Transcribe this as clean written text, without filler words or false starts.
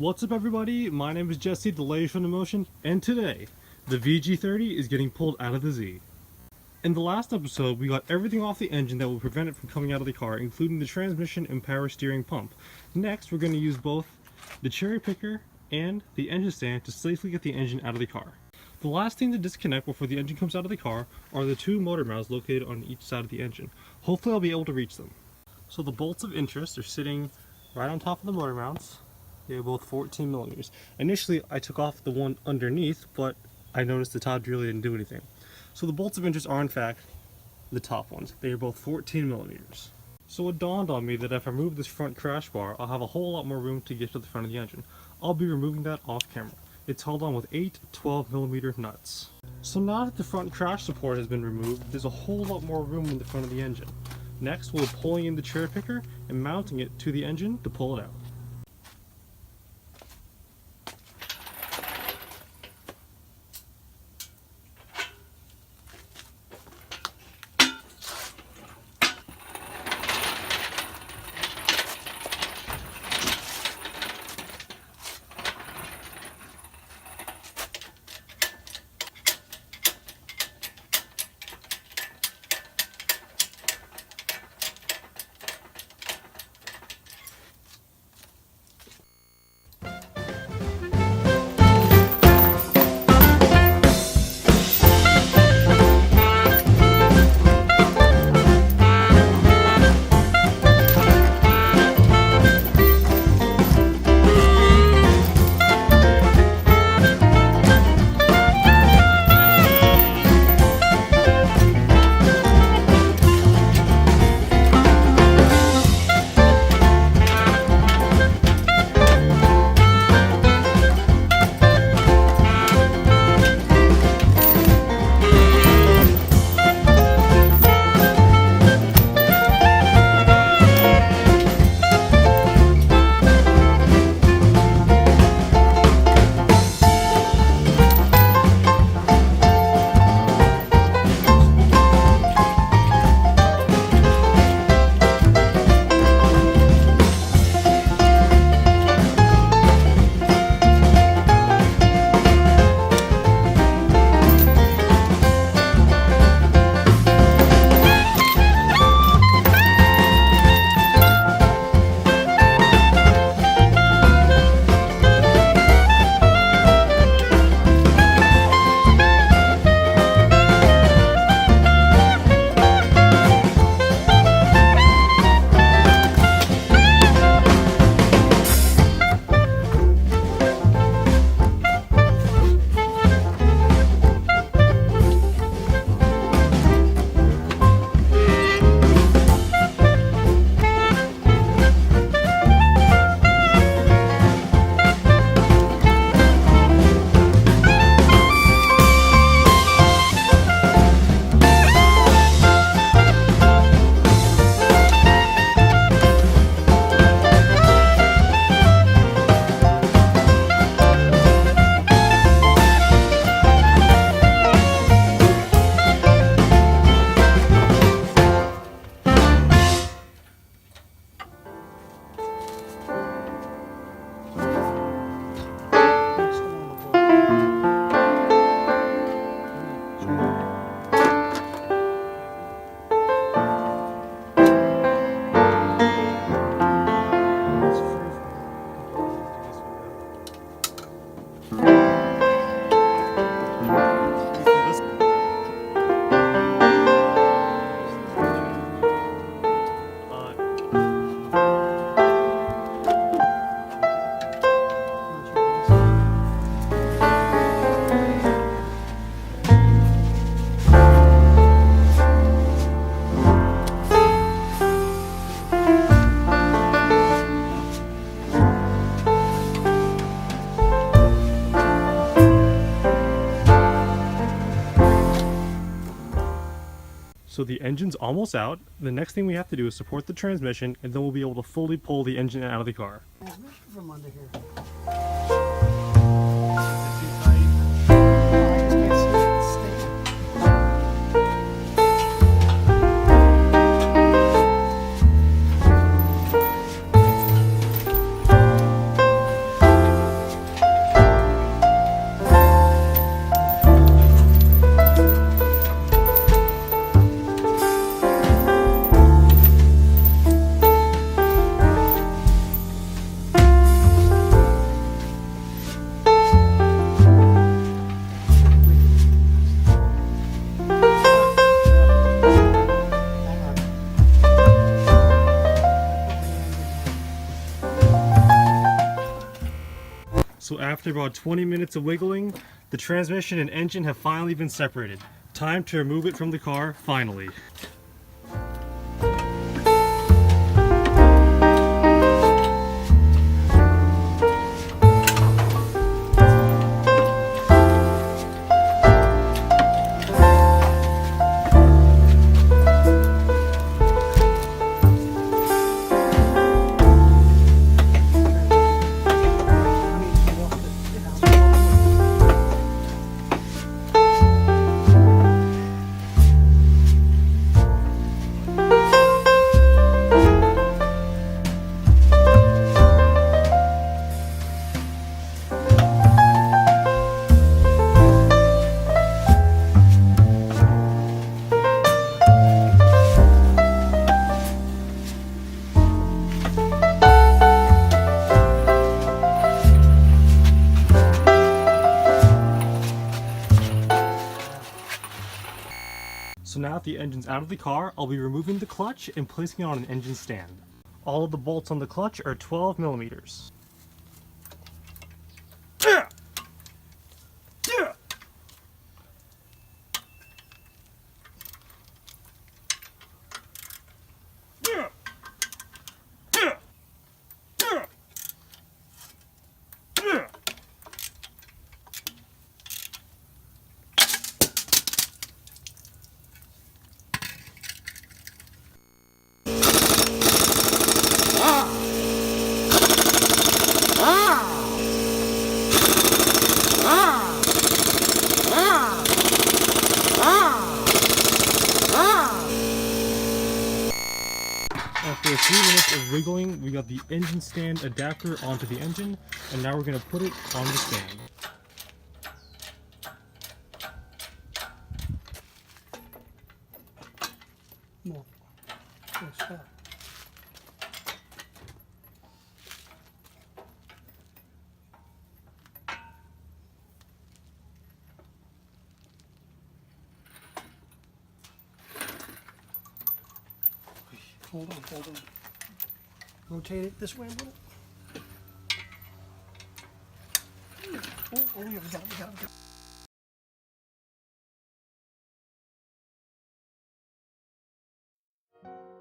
What's up everybody, my name is Jesse, the Laotian Emotion, and today, the VG30 is getting pulled out of the Z. In the last episode, we got everything off the engine that will prevent it from coming out of the car, including the transmission and power steering pump. Next, we're going to use both the cherry picker and the engine stand to safely get the engine out of the car. The last thing to disconnect before the engine comes out of the car are the two motor mounts located on each side of the engine. Hopefully I'll be able to reach them. So the bolts of interest are sitting right on top of the motor mounts. They're both 14 millimeters. Initially, I took off the one underneath, but I noticed the top really didn't do anything. So the bolts of interest are in fact the top ones. They are both 14 millimeters. So it dawned on me that if I remove this front crash bar, I'll have a whole lot more room to get to the front of the engine. I'll be removing that off camera. It's held on with 8 12 millimeter nuts. So now that the front crash support has been removed, there's a whole lot more room in the front of the engine. Next, we'll be pulling in the cherry picker and mounting it to the engine to pull it out. So the engine's almost out. The next thing we have to do is support the transmission, and then we'll be able to fully pull the engine out of the car. From under here. So after about 20 minutes of wiggling, the transmission and engine have finally been separated. Time to remove it from the car, finally. So now that the engine's out of the car, I'll be removing the clutch and placing it on an engine stand. All of the bolts on the clutch are 12 millimeters. After a few minutes of wiggling, we got the engine stand adapter onto the engine, and now we're going to put it on the stand. More. Good stuff. Hold on. Rotate it this way a little. Oh, yeah, we got it.